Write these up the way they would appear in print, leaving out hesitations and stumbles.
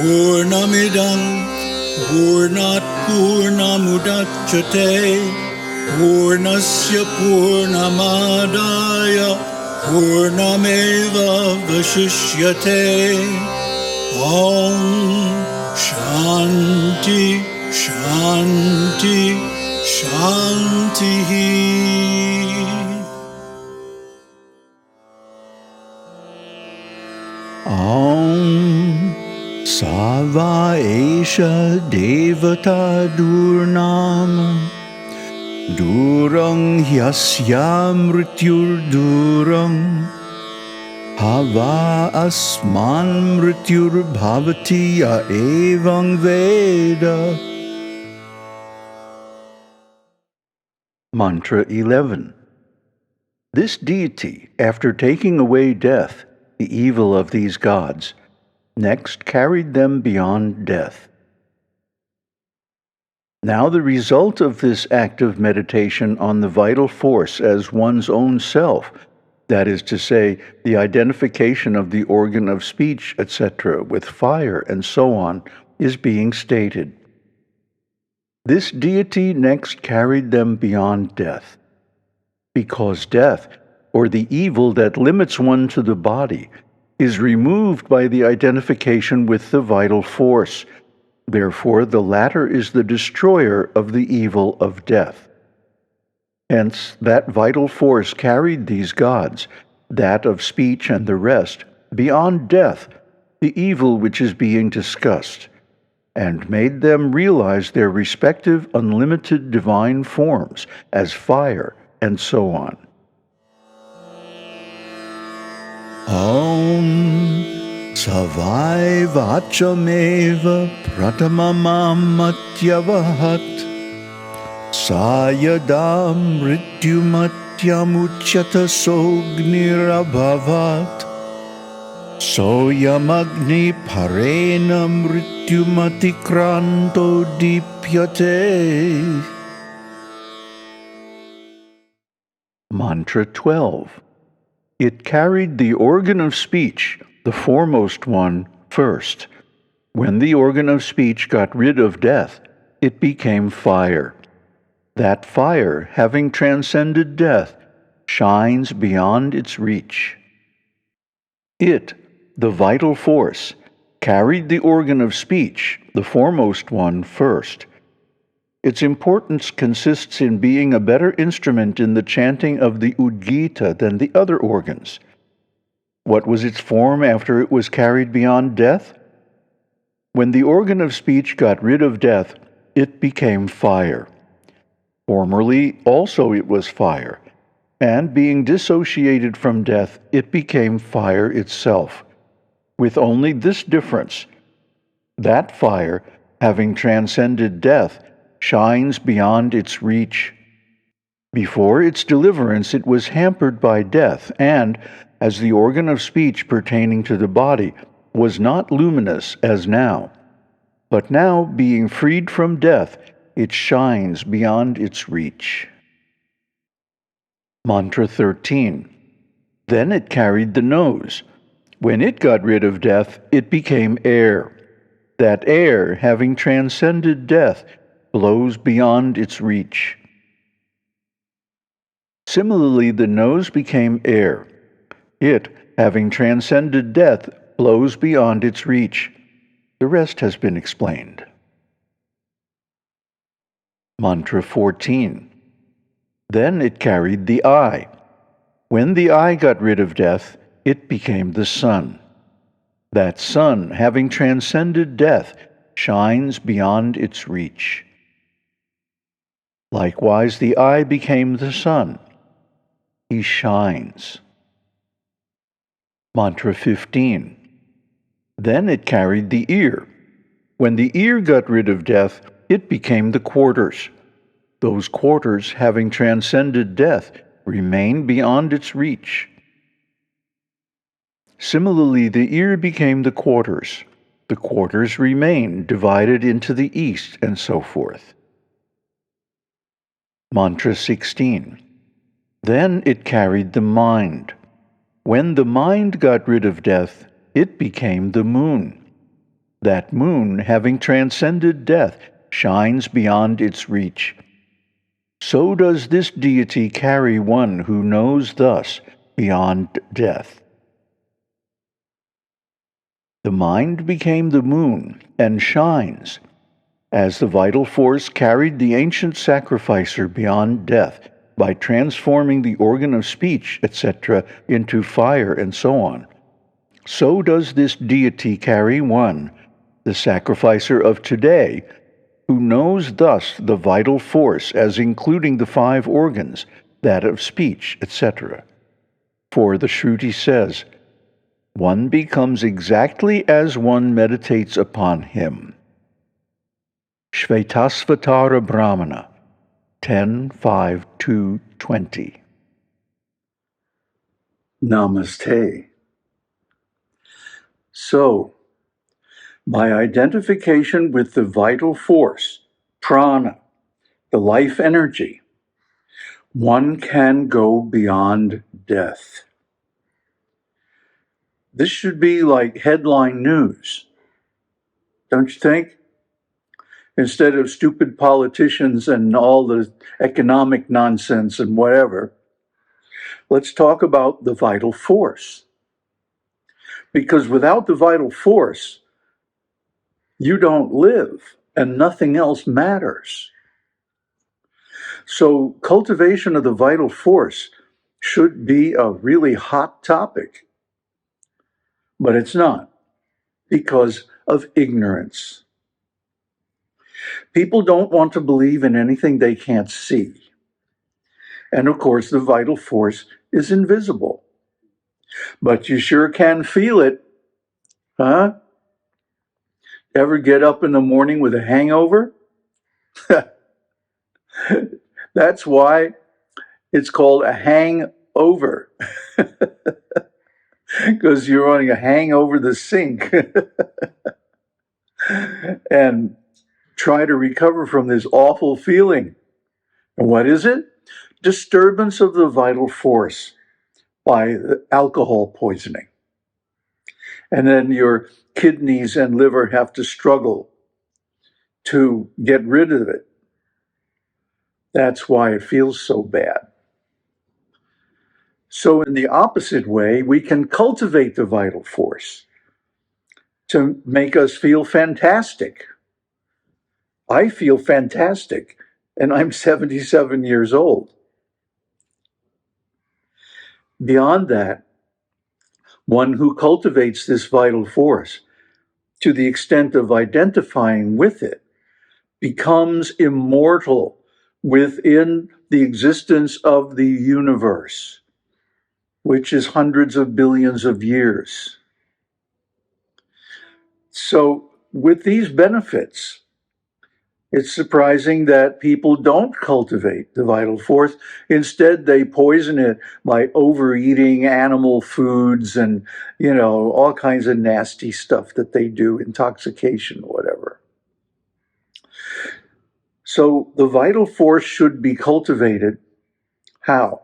Purnamidam Purnat Purnamudachyate Purnasya Purnamadaya Purnameva Vashishyate. Om Shanti Shanti Shanti. Om Sava Esha Devata Durnam Durang Hyasya Mrityur Durang Hava Asman Mrityur Bhavati Ya Evang Veda. Mantra 11. This deity, after taking away death, the evil of these gods, next carried them beyond death. Now the result of this act of meditation on the vital force as one's own self, that is to say, the identification of the organ of speech, etc., with fire and so on, is being stated. This deity next carried them beyond death, because death, or the evil that limits one to the body, is removed by the identification with the vital force. Therefore, the latter is the destroyer of the evil of death. Hence, that vital force carried these gods, that of speech and the rest, beyond death, the evil which is being discussed, and made them realize their respective unlimited divine forms as fire and so on. Om Savai Vachameva Pratamamatyavahat Sayadam Mrityumatyamuchyata Sognirabhavat Soyamagni Parena Mrityumatikranto Dipyate. Mantra 12. It carried the organ of speech, the foremost one, first. When the organ of speech got rid of death, it became fire. That fire, having transcended death, shines beyond its reach. It, the vital force, carried the organ of speech, the foremost one, first. Its importance consists in being a better instrument in the chanting of the Udgita than the other organs. What was its form after it was carried beyond death? When the organ of speech got rid of death, it became fire. Formerly also it was fire, and being dissociated from death, it became fire itself, with only this difference: that fire, having transcended death, shines beyond its reach. Before its deliverance it was hampered by death, and, as the organ of speech pertaining to the body, was not luminous as now. But now, being freed from death, it shines beyond its reach. Mantra 13. Then it carried the nose. When it got rid of death, it became air. That air, having transcended death, blows beyond its reach. Similarly, the nose became air. It, having transcended death, blows beyond its reach. The rest has been explained. Mantra 14. Then it carried the eye. When the eye got rid of death, it became the sun. That sun, having transcended death, shines beyond its reach. Likewise, the eye became the sun. He shines. Mantra 15. Then it carried the ear. When the ear got rid of death, it became the quarters. Those quarters, having transcended death, remain beyond its reach. Similarly, the ear became the quarters. The quarters remain divided into the east, and so forth. Mantra 16. Then it carried the mind. When the mind got rid of death, it became the moon. That moon, having transcended death, shines beyond its reach. So does this deity carry one who knows thus beyond death. The mind became the moon and shines, as the vital force carried the ancient sacrificer beyond death by transforming the organ of speech, etc., into fire and so on. So does this deity carry one, the sacrificer of today, who knows thus the vital force as including the 5 organs, that of speech, etc. For the Shruti says, one becomes exactly as one meditates upon him. Shvetasvatara Brahmana 10.5.2.20. Namaste. So, by identification with the vital force, prana, the life energy, one can go beyond death. This should be like headline news, don't you think? Instead of stupid politicians and all the economic nonsense and whatever, let's talk about the vital force. Because without the vital force, you don't live and nothing else matters. So cultivation of the vital force should be a really hot topic, but it's not because of ignorance. People don't want to believe in anything they can't see. And of course, the vital force is invisible. But you sure can feel it, huh? Ever get up in the morning with a hangover? That's why it's called a hangover. Because you're running a hang over the sink. And try to recover from this awful feeling. And what is it? Disturbance of the vital force by alcohol poisoning. And then your kidneys and liver have to struggle to get rid of it. That's why it feels so bad. So in the opposite way, we can cultivate the vital force to make us feel fantastic. I feel fantastic, and I'm 77 years old. Beyond that, one who cultivates this vital force to the extent of identifying with it becomes immortal within the existence of the universe, which is hundreds of billions of years. So with these benefits, it's surprising that people don't cultivate the vital force. Instead, they poison it by overeating animal foods and, all kinds of nasty stuff that they do, intoxication, whatever. So the vital force should be cultivated. How?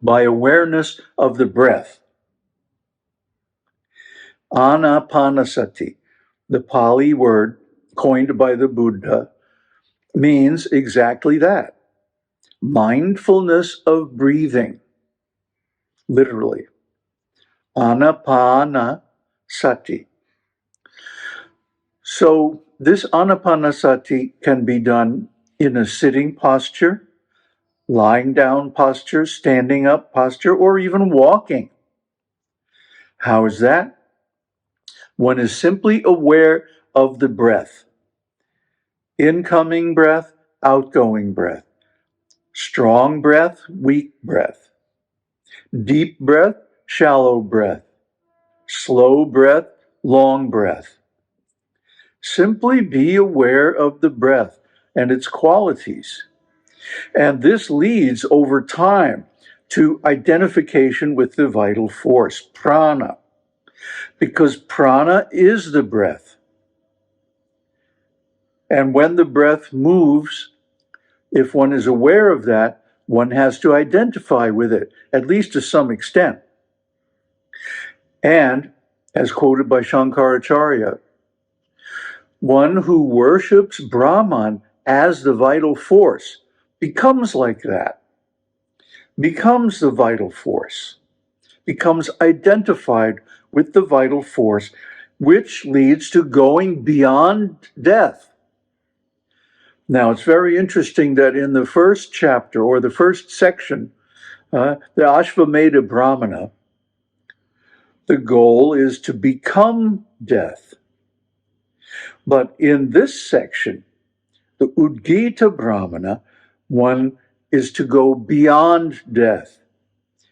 By awareness of the breath. Anapanasati, the Pali word coined by the Buddha, means exactly that. Mindfulness of breathing, literally. Anapanasati. So this anapanasati can be done in a sitting posture, lying down posture, standing up posture, or even walking. How is that? One is simply aware of the breath. Incoming breath, outgoing breath. Strong breath, weak breath. Deep breath, shallow breath. Slow breath, long breath. Simply be aware of the breath and its qualities. And this leads over time to identification with the vital force, prana, because prana is the breath. And when the breath moves, if one is aware of that, one has to identify with it, at least to some extent. And, as quoted by Shankaracharya, One who worships Brahman as the vital force becomes like that, becomes the vital force, becomes identified with the vital force, which leads to going beyond death. Now, it's very interesting that in the first chapter, or the first section, the Ashvamedha Brahmana, the goal is to become death. But in this section, the Udgita Brahmana, one is to go beyond death.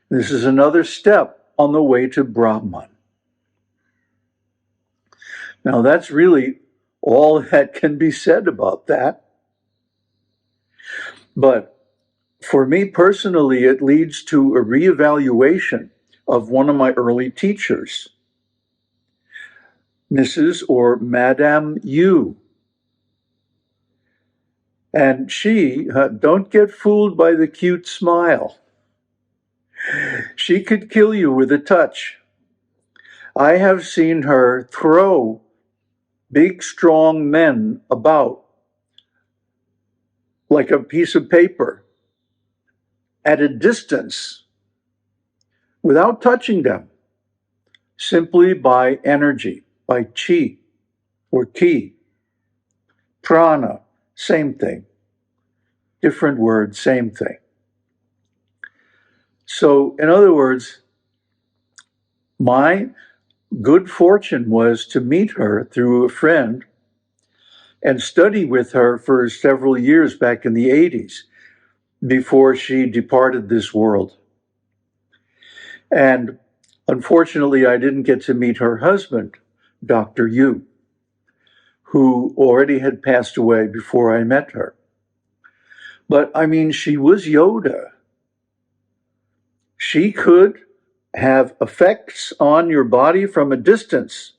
This is another step on the way to Brahman. Now, that's really all that can be said about that. But for me personally, it leads to a reevaluation of one of my early teachers, Mrs. or Madame Yu. And she, don't get fooled by the cute smile. She could kill you with a touch. I have seen her throw big, strong men about like a piece of paper at a distance without touching them, simply by energy, by chi or ki. Prana, same thing. Different word, same thing. So, in other words, my good fortune was to meet her through a friend and study with her for several years back in the 80s before she departed this world. And unfortunately, I didn't get to meet her husband, Dr. Yu, who already had passed away before I met her. But I mean, she was Yoda. She could have effects on your body from a distance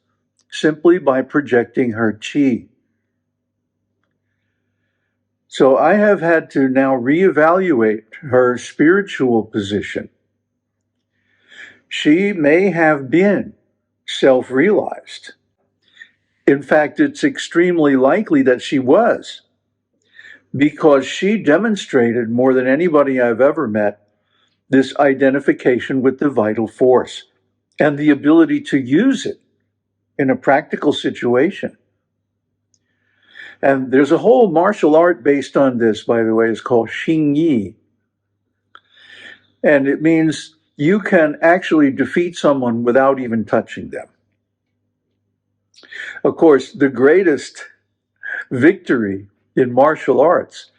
simply by projecting her chi. So I have had to now reevaluate her spiritual position. She may have been self-realized. In fact, it's extremely likely that she was, because she demonstrated more than anybody I've ever met this identification with the vital force and the ability to use it in a practical situation. And there's a whole martial art based on this, by the way. It's called Xing Yi. And it means you can actually defeat someone without even touching them. Of course, the greatest victory in martial arts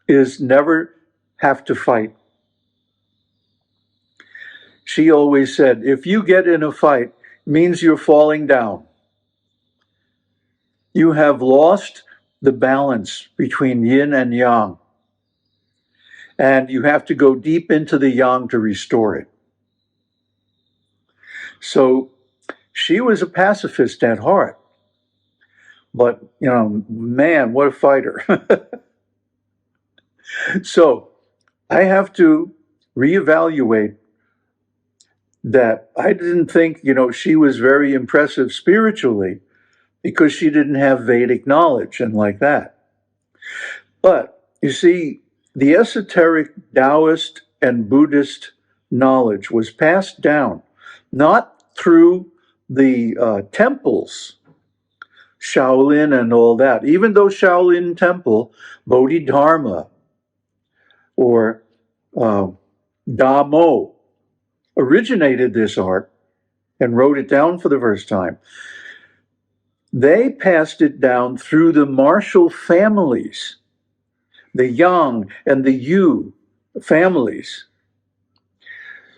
is never have to fight. She always said, if you get in a fight, it means you're falling down. You have lost the balance between yin and yang. And you have to go deep into the yang to restore it. So she was a pacifist at heart. But, man, what a fighter. So I have to reevaluate that. I didn't think, she was very impressive spiritually because she didn't have Vedic knowledge and like that. But, you see, the esoteric Taoist and Buddhist knowledge was passed down, not through the temples, Shaolin and all that. Even though Shaolin Temple, Bodhidharma, or Damo originated this art and wrote it down for the first time, they passed it down through the martial families, the Yang and the Yu families.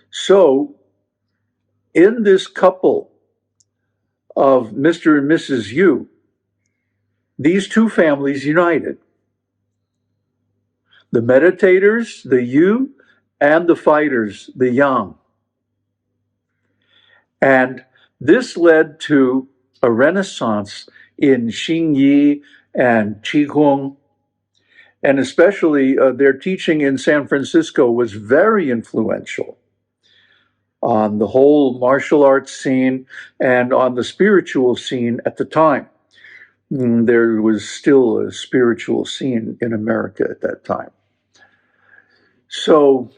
So, in this couple of Mr. and Mrs. Yu, these two families united. The meditators, the Yu, and the fighters, the Yang. And this led to a renaissance in Xing Yi and Qigong. And especially their teaching in San Francisco was very influential on the whole martial arts scene and on the spiritual scene at the time. There was still a spiritual scene in America at that time. So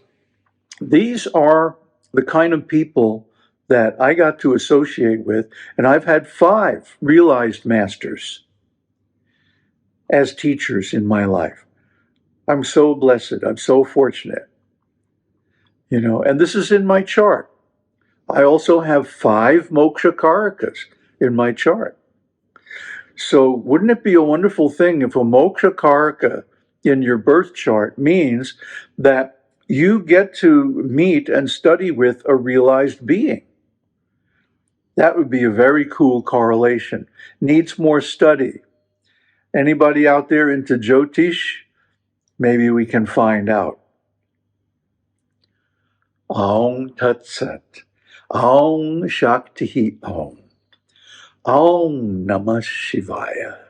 these are the kind of people that I got to associate with, and I've had 5 realized masters as teachers in my life. I'm so blessed. I'm so fortunate. And this is in my chart. I also have 5 moksha karakas in my chart. So wouldn't it be a wonderful thing if a moksha karaka in your birth chart means that you get to meet and study with a realized being? That would be a very cool correlation. Needs more study. Anybody out there into Jyotish? Maybe we can find out. Aum Tat Sat. Aum Shakti Om. Aum Namah Shivaya.